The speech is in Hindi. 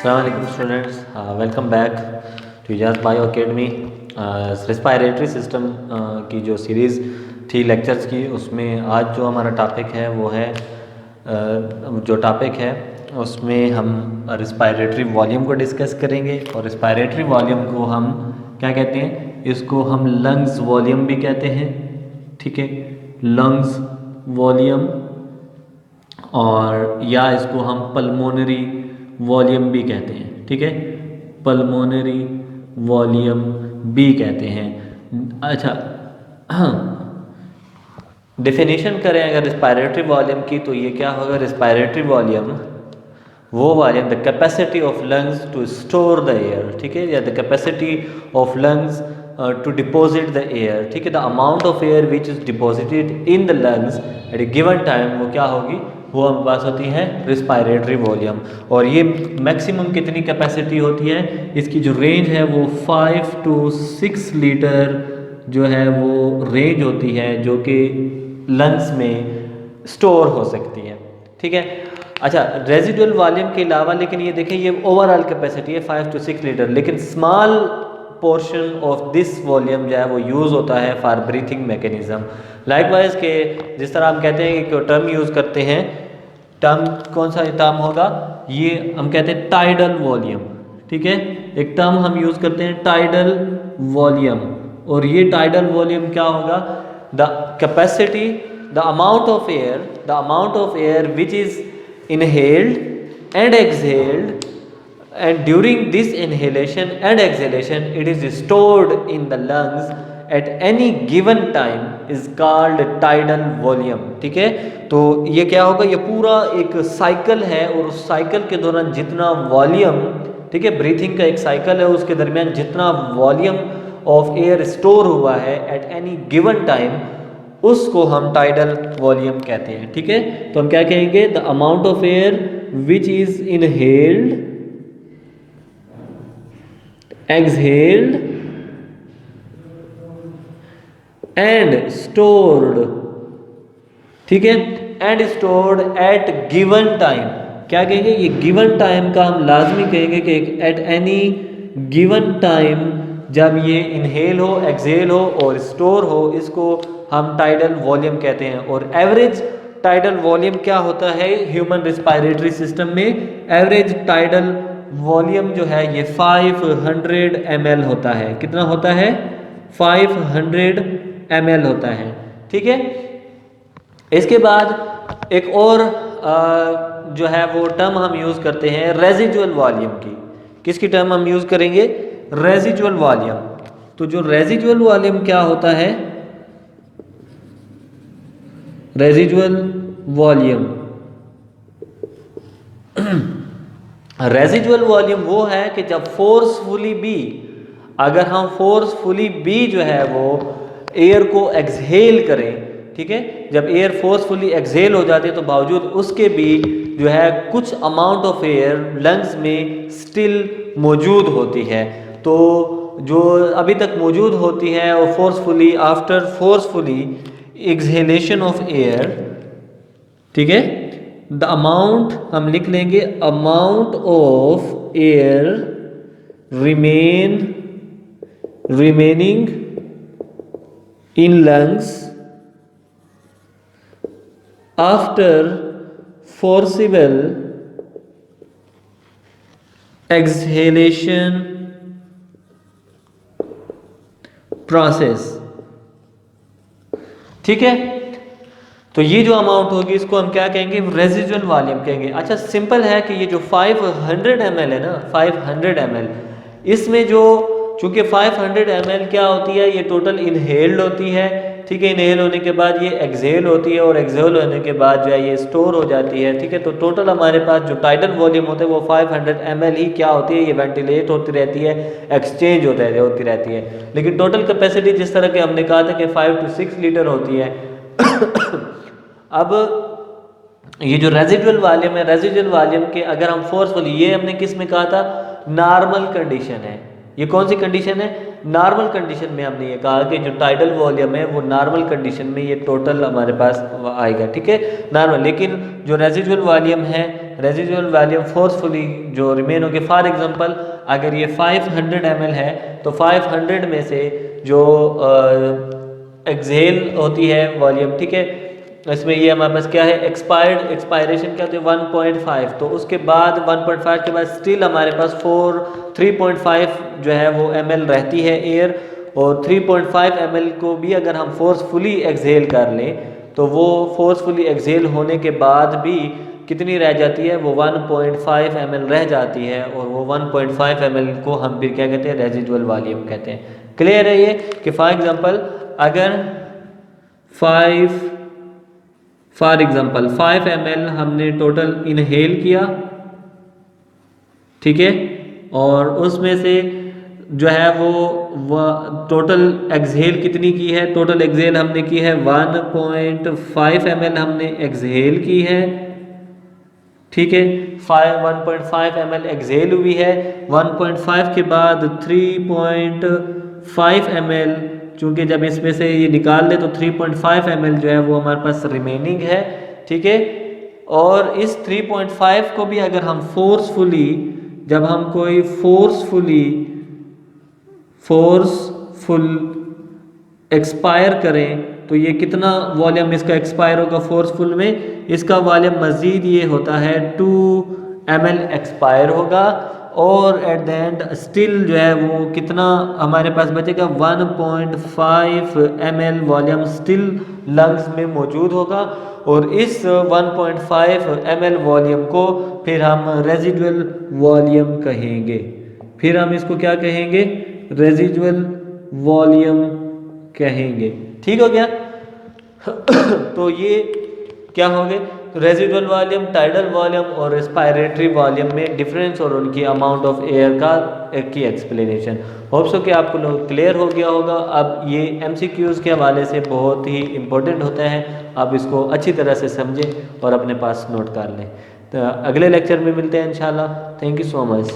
Assalamualaikum students, welcome back to Ijaz bio academy. Respiratory system की जो सीरीज़ थी लेक्चर्स की, उसमें आज जो हमारा टॉपिक है वो है उसमें हम रेस्पायरेटरी वॉल्यूम को डिस्कस करेंगे। और रेस्पायरेटरी वॉल्यूम को हम क्या कहते हैं? इसको हम लंग्स वॉल्यूम भी कहते हैं, ठीक है, लंग्स वॉल्यूम, और या इसको हम पल्मोनरी वॉल्यूम भी कहते हैं, ठीक है, पल्मोनरी वॉल्यूम भी कहते हैं। अच्छा, डेफिनेशन करें अगर रेस्पायरेटरी वॉल्यूम की, तो ये क्या होगा? रेस्पायरेटरी वॉल्यूम वो volume, the capacity of lungs to store the air, ठीक है, या the capacity of lungs to deposit the air, ठीक है, the amount of air which is deposited in the lungs at a given time, वो क्या होगी? वो हमारे पास होती है रिस्पायरेटरी वॉल्यूम। और ये मैक्सिमम कितनी कैपेसिटी होती है? इसकी जो रेंज है वो 5 to 6 लीटर जो है वो रेंज होती है, जो कि लंग्स में स्टोर हो सकती है, ठीक है। अच्छा, रेजिडुअल वॉल्यूम के अलावा, लेकिन ये देखें, ये ओवरऑल कैपेसिटी है 5 to 6 लीटर, लेकिन small portion of this volume जो है वो यूज़ होता है फॉर ब्रीथिंग मैकेनिज्म। लाइकवाइज के जिस तरह हम कहते हैं कि टर्म यूज़ करते हैं, टर्म कौन सा टर्म होगा? ये हम कहते हैं टाइडल वॉल्यूम, ठीक है, एक टर्म हम यूज़ करते हैं टाइडल वॉल्यूम। और ये टाइडल वॉल्यूम क्या होगा? The capacity, the amount of air which is inhaled and exhaled, and during this inhalation and exhalation it is stored in the lungs at any given time is called tidal volume, ठीक है। तो ये क्या होगा? ये पूरा एक साइकिल है, और उस साइकिल के दौरान जितना वॉल्यूम, ठीक है, ब्रीथिंग का एक साइकिल है, उसके दरमियान जितना वॉल्यूम ऑफ एयर स्टोर हुआ है एट एनी गिवन टाइम, उसको हम टाइडल वॉल्यूम कहते हैं, ठीक है। तो हम क्या कहेंगे? The amount of air which is inhaled, exhaled and stored, ठीक है, and stored at given time। क्या कहेंगे? ये given time का हम लाजमी कहेंगे कि at any given time जब ये inhale हो, exhale हो और store हो, इसको हम tidal volume कहते हैं। और एवरेज टाइडल वॉल्यूम क्या होता है ह्यूमन रिस्पायरेटरी सिस्टम में? एवरेज टाइडल वॉल्यूम जो है ये 500 ml होता है। कितना होता है? 500 ml होता है, ठीक है। इसके बाद एक और जो है वो टर्म हम यूज़ करते हैं रेजिजुअल वॉल्यूम की। किसकी टर्म हम यूज़ करेंगे? Residual volume. तो जो रेजिजुअल वॉल्यूम क्या होता है? रेजिजुअल वॉल्यूम रेजिजुअल वॉल्यूम वो है कि जब फोर्सफुली भी, अगर हम फोर्सफुली भी जो है वो एयर को एक्सहेल करें, ठीक है, जब एयर फोर्सफुली एक्सहेल हो जाती है तो बावजूद उसके भी जो है कुछ अमाउंट ऑफ एयर लंग्स में स्टिल मौजूद होती है। तो जो अभी तक मौजूद होती है और forcefully, after forcefully exhalation of air, ठीक है, द अमाउंट हम लिख लेंगे, amount of air remaining in lungs after forcible exhalation process, ठीक है। तो ये जो अमाउंट होगी इसको हम क्या कहेंगे? रेजिजुअल वॉल्यूम कहेंगे। अच्छा, सिंपल है कि ये जो 500 ml है ना, 500 ml, इसमें जो चूंकि 500 ml क्या होती है? ये टोटल इनहेल्ड होती है, ठीक है, इनहेल होने के बाद ये एक्सहेल होती है, और एक्सहेल होने के बाद जो है ये स्टोर हो जाती है, ठीक है। तो टोटल हमारे पास जो टाइडल वॉल्यूम होता है वो 500 ml ही क्या होती है? ये वेंटिलेट होती रहती है, एक्सचेंज होती रहती है। लेकिन टोटल कैपेसिटी जिस तरह के हमने कहा था कि 5 to 6 लीटर होती है। अब ये जो रेजिडुअल वॉल्यूम है, रेजिडुअल वॉल्यूम के अगर हम फोर्सफुली, ये हमने किस में कहा था? नॉर्मल कंडीशन है। ये कौन सी कंडीशन है? नॉर्मल कंडीशन में हमने ये कहा कि जो टाइडल वॉल्यूम है वो नॉर्मल कंडीशन में ये टोटल हमारे पास आएगा, ठीक है, नॉर्मल। लेकिन जो रेजिडुअल वॉल्यूम है, रेजिडुअल वॉल्यूम फोर्सफुली जो रिमेन हो गए। फॉर एग्जांपल अगर ये 500 ml है तो 500 में से जो एक्सहेल होती है वॉल्यूम, ठीक है, इसमें ये हमारे पास क्या है, एक्सपायरेशन क्या होती है 1.5, तो उसके बाद 1.5 के बाद स्टिल हमारे पास 3.5 जो है वो ml रहती है एयर, और 3.5 ml को भी अगर हम फोर्सफुली एक्सहेल कर लें तो वो फोर्सफुली एक्सहेल होने के बाद भी कितनी रह जाती है, वो 1.5 ml रह जाती है, और वो 1.5 ml को हम फिर क्या कहते हैं, रेजिडुअल वॉल्यूम कहते हैं। क्लियर है ये कि फॉर एग्जांपल अगर 5 ml हमने टोटल इनहेल किया, ठीक है, और उसमें से जो है वो टोटल एक्सहेल कितनी की है, टोटल एक्सहेल हमने की है 1.5 ml हमने एक्सहेल की है, ठीक है, 1.5 ml एक्सहेल हुई है। 1.5 के बाद 3.5 ml, चूँकि जब इसमें से ये निकाल दे तो 3.5 ml जो है वो हमारे पास रिमेनिंग है, ठीक है, और इस 3.5 को भी अगर हम फोर्सफुली, जब हम कोई फोर्सफुल एक्सपायर करें तो ये कितना वॉल्यूम इसका एक्सपायर होगा फोर्सफुल में, इसका वॉल्यूम मज़ीद ये होता है 2 ml एक्सपायर होगा, और एट द एंड स्टिल जो है वो कितना हमारे पास बचेगा, 1.5 ml वॉल्यूम स्टिल लंग्स में मौजूद होगा, और इस 1.5 ml वॉल्यूम को फिर हम रेजिडुअल वॉल्यूम कहेंगे, फिर हम इसको क्या कहेंगे, रेजिडुअल वॉल्यूम कहेंगे। ठीक हो गया। तो ये क्या हो गए, रेजिडुअल वॉल्यूम, टाइडल वॉल्यूम और रेस्पिरेटरी वॉल्यूम में डिफरेंस और उनकी अमाउंट ऑफ एयर की एक्सप्लेनेशन। होप्स हो कि आपको लोग क्लियर हो गया होगा। अब ये MCQs के हवाले से बहुत ही इम्पोर्टेंट होता है, आप इसको अच्छी तरह से समझें और अपने पास नोट कर लें। तो अगले लेक्चर में मिलते हैं इंशाल्लाह। Thank you so much.